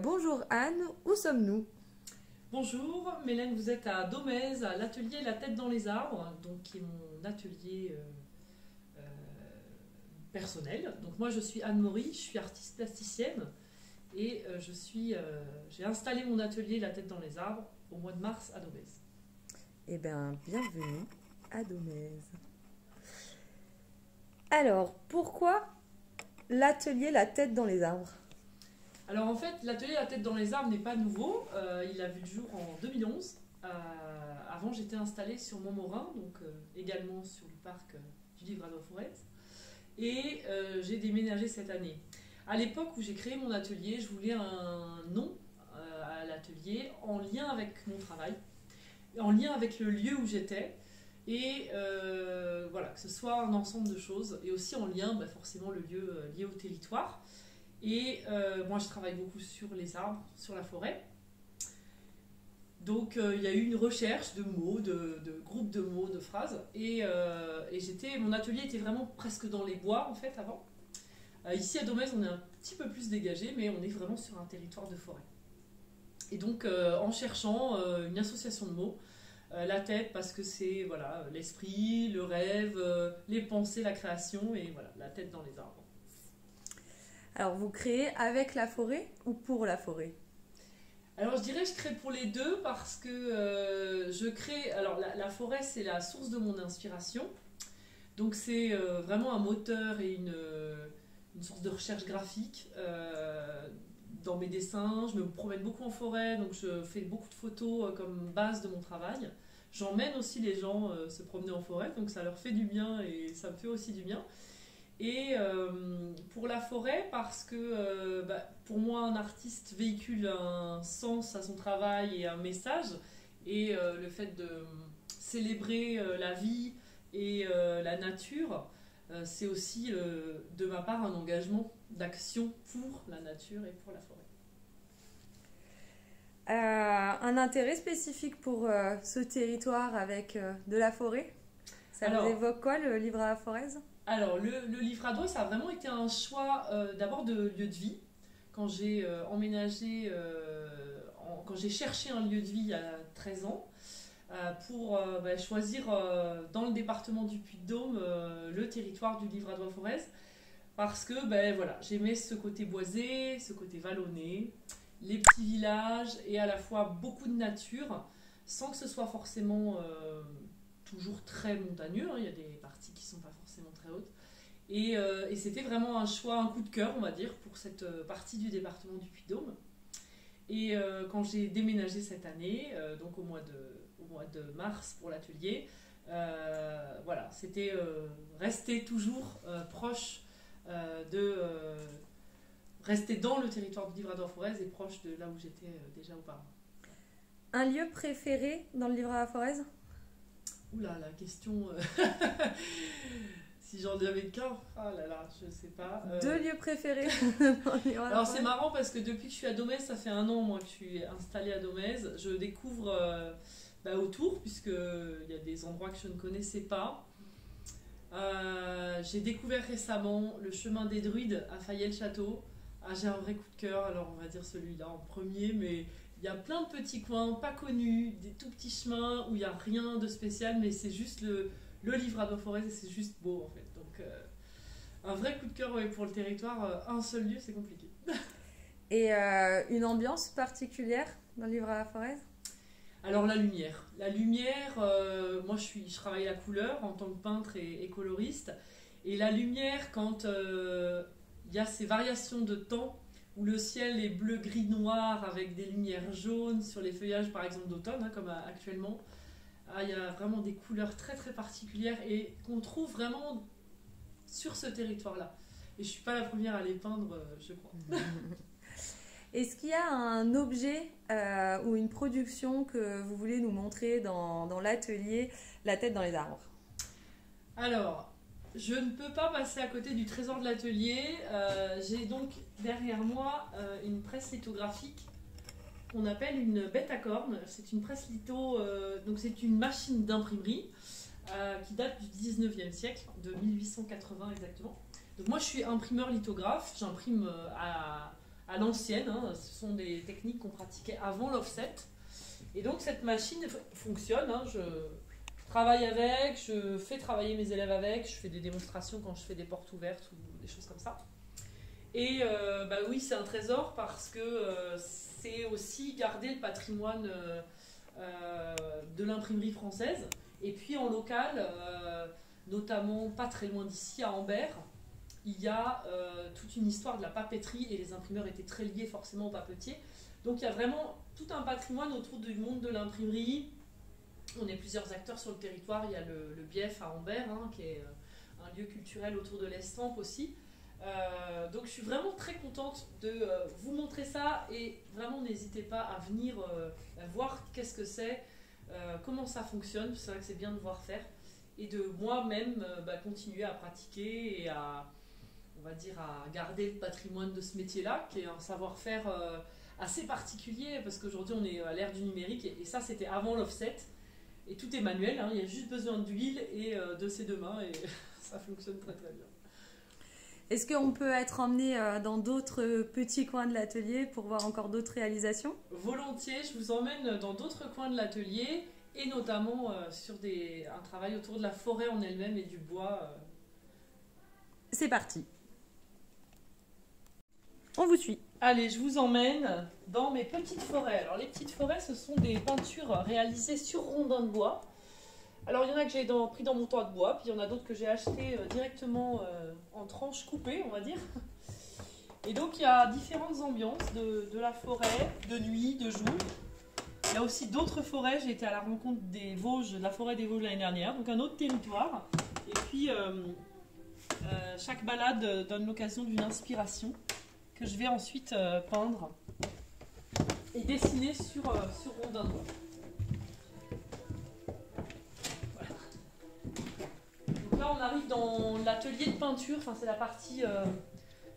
Bonjour Anne, où sommes-nous? Bonjour, Mélène, vous êtes à Domèze, à l'atelier La Tête dans les Arbres, donc qui est mon atelier euh, personnel. Donc moi je suis Anne-Marie, je suis artiste plasticienne et j'ai installé mon atelier La Tête dans les Arbres au mois de mars à Domèze. Eh bien, bienvenue à Domèze. Alors, pourquoi l'atelier La Tête dans les arbres? Alors en fait, l'atelier La Tête dans les Arbres n'est pas nouveau, il a vu le jour en 2011. Avant j'étais installée sur Montmorin, donc également sur le parc du Livradois-Forez. Et j'ai déménagé cette année. À l'époque où j'ai créé mon atelier, je voulais un nom à l'atelier en lien avec mon travail, en lien avec le lieu où j'étais, et voilà, que ce soit un ensemble de choses, et aussi en lien, forcément, le lieu lié au territoire. Et moi, je travaille beaucoup sur les arbres, sur la forêt. Donc il y a eu une recherche de mots, de groupes de mots, de phrases, et mon atelier était vraiment presque dans les bois en fait avant. Ici à Domèze on est un petit peu plus dégagé, mais on est vraiment sur un territoire de forêt. Et donc en cherchant une association de mots, la tête parce que c'est voilà, l'esprit, le rêve, les pensées, la création, et voilà, la tête dans les arbres. Alors, vous créez avec la forêt ou pour la forêt? Alors je dirais que je crée pour les deux parce que je crée. Alors la forêt c'est la source de mon inspiration, donc c'est vraiment un moteur et une source de recherche graphique dans mes dessins. Je me promène beaucoup en forêt, donc je fais beaucoup de photos comme base de mon travail. J'emmène aussi les gens se promener en forêt, donc ça leur fait du bien et ça me fait aussi du bien. Et pour la forêt, parce que pour moi, un artiste véhicule un sens à son travail et un message. Et le fait de célébrer la vie et la nature, c'est aussi de ma part un engagement d'action pour la nature et pour la forêt. Un intérêt spécifique pour ce territoire avec de la forêt? Ça vous Alors, évoque quoi, le livre à la forêt? Alors, le Livradois, ça a vraiment été un choix d'abord de lieu de vie. Quand j'ai emménagé, quand j'ai cherché un lieu de vie il y a 13 ans, pour choisir dans le département du Puy-de-Dôme le territoire du Livradois-Forez, parce que voilà, j'aimais ce côté boisé, ce côté vallonné, les petits villages et à la fois beaucoup de nature, sans que ce soit forcément toujours très montagneux, hein. Il y a des parties qui ne sont pas forcément très hautes. Et c'était vraiment un choix, un coup de cœur, on va dire, pour cette partie du département du Puy-de-Dôme. Et quand j'ai déménagé cette année, donc au mois de mars pour l'atelier, voilà, c'était rester toujours proche rester dans le territoire du Livradois-Forez et proche de là où j'étais déjà auparavant. Un lieu préféré dans le livre à la forêt? Oula, la question. Si j'en avais qu'un, ah là là, je sais pas. Deux lieux préférés dans le livre à la Alors forêt? c'est marrant parce que depuis que je suis à Domèze, ça fait 1 an moi que je suis installée à Domèze, je découvre autour, puisqu'il y a des endroits que je ne connaissais pas. J'ai découvert récemment le chemin des druides à Fayet-le-Château. Ah, j'ai un vrai coup de cœur, alors on va dire celui-là en premier, mais il y a plein de petits coins pas connus, des tout petits chemins où il n'y a rien de spécial, mais c'est juste le Livradois-Forez et c'est juste beau en fait. Donc un vrai coup de cœur pour le territoire, un seul lieu c'est compliqué. Et une ambiance particulière dans le livre à la forêt? Alors la lumière. La lumière, moi je travaille la couleur en tant que peintre et coloriste. Et la lumière, quand il y a ces variations de temps où le ciel est bleu, gris, noir avec des lumières jaunes sur les feuillages par exemple d'automne, hein, comme actuellement, il y a vraiment des couleurs très très particulières et qu'on trouve vraiment sur ce territoire-là. Et je ne suis pas la première à les peindre, je crois. Est-ce qu'il y a un objet ou une production que vous voulez nous montrer dans l'atelier La Tête dans les arbres? Alors, je ne peux pas passer à côté du trésor de l'atelier. J'ai donc derrière moi une presse lithographique qu'on appelle une bête à cornes. C'est une presse litho, donc c'est une machine d'imprimerie qui date du 19e siècle, de 1880 exactement. Donc moi je suis imprimeur lithographe, j'imprime à l'ancienne. Hein. Ce sont des techniques qu'on pratiquait avant l'offset. Et donc cette machine fonctionne. Hein. Je travaille avec, je fais travailler mes élèves avec, je fais des démonstrations quand je fais des portes ouvertes ou des choses comme ça. Et oui, c'est un trésor parce que c'est aussi garder le patrimoine de l'imprimerie française. Et puis en local, notamment pas très loin d'ici, à Ambert, il y a toute une histoire de la papeterie et les imprimeurs étaient très liés forcément aux papetiers. Donc il y a vraiment tout un patrimoine autour du monde de l'imprimerie. On est plusieurs acteurs sur le territoire. Il y a le Bief à Ambert, hein, qui est un lieu culturel autour de l'Estampe aussi. Donc je suis vraiment très contente de vous montrer ça et vraiment n'hésitez pas à venir voir qu'est-ce que c'est, comment ça fonctionne. C'est vrai que c'est bien de voir faire et de moi-même continuer à pratiquer et à, on va dire, à garder le patrimoine de ce métier-là, qui est un savoir-faire assez particulier parce qu'aujourd'hui on est à l'ère du numérique et ça c'était avant l'offset et tout est manuel, hein, il y a juste besoin d'huile et de ses deux mains et ça fonctionne très très bien. Est-ce qu'on peut être emmené dans d'autres petits coins de l'atelier pour voir encore d'autres réalisations? Volontiers, je vous emmène dans d'autres coins de l'atelier et notamment sur un travail autour de la forêt en elle-même et du bois. C'est parti. On vous suit. Allez, je vous emmène dans mes petites forêts. Alors les petites forêts, ce sont des peintures réalisées sur rondins de bois. Alors il y en a que j'ai pris dans mon tas de bois, puis il y en a d'autres que j'ai acheté directement en tranches coupées, on va dire. Et donc il y a différentes ambiances de la forêt, de nuit, de jour. Il y a aussi d'autres forêts, j'ai été à la rencontre des Vosges, de la forêt des Vosges l'année dernière, donc un autre territoire. Et puis chaque balade donne l'occasion d'une inspiration que je vais ensuite peindre et dessiner sur rondins de bois. Là, on arrive dans l'atelier de peinture, enfin, c'est la partie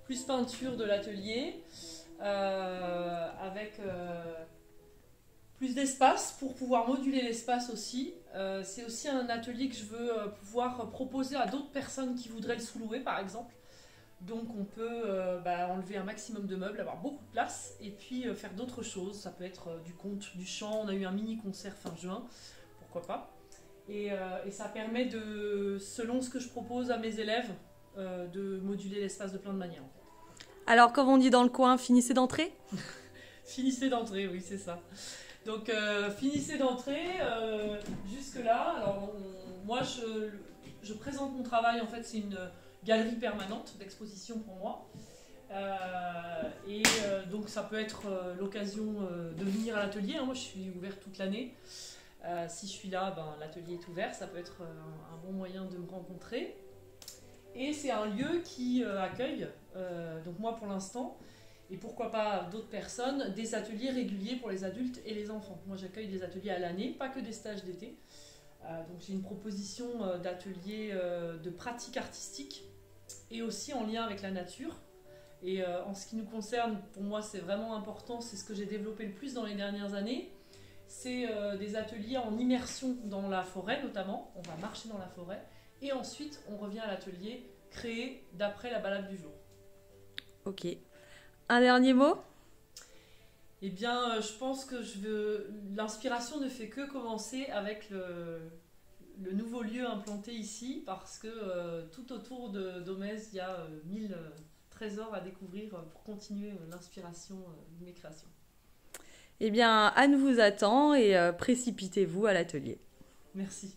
plus peinture de l'atelier, avec plus d'espace pour pouvoir moduler l'espace aussi. C'est aussi un atelier que je veux pouvoir proposer à d'autres personnes qui voudraient le sous-louer, par exemple. Donc on peut enlever un maximum de meubles, avoir beaucoup de place, et puis faire d'autres choses. Ça peut être du conte, du chant. On a eu un mini-concert fin juin, pourquoi pas. Et ça permet de, selon ce que je propose à mes élèves, de moduler l'espace de plein de manières. En fait. Alors, comme on dit dans le coin, finissez d'entrer. Finissez d'entrer, oui, c'est ça. Donc, finissez d'entrer jusque-là. Alors, moi, je présente mon travail. En fait, c'est une galerie permanente d'exposition pour moi. Donc, ça peut être l'occasion de venir à l'atelier. Moi, je suis ouverte toute l'année. Si je suis là, l'atelier est ouvert, ça peut être un bon moyen de me rencontrer. Et c'est un lieu qui accueille, donc moi pour l'instant, et pourquoi pas d'autres personnes, des ateliers réguliers pour les adultes et les enfants. Moi j'accueille des ateliers à l'année, pas que des stages d'été. Donc j'ai une proposition d'ateliers de pratique artistique et aussi en lien avec la nature. Et en ce qui nous concerne, pour moi c'est vraiment important, c'est ce que j'ai développé le plus dans les dernières années. C'est des ateliers en immersion dans la forêt notamment, on va marcher dans la forêt et ensuite on revient à l'atelier créé d'après la balade du jour. Ok. Un dernier mot? Eh bien je pense que l'inspiration ne fait que commencer avec le nouveau lieu implanté ici parce que tout autour d'Aumez il y a 1000 trésors à découvrir pour continuer l'inspiration de mes créations. Eh bien, Anne vous attend et précipitez-vous à l'atelier. Merci.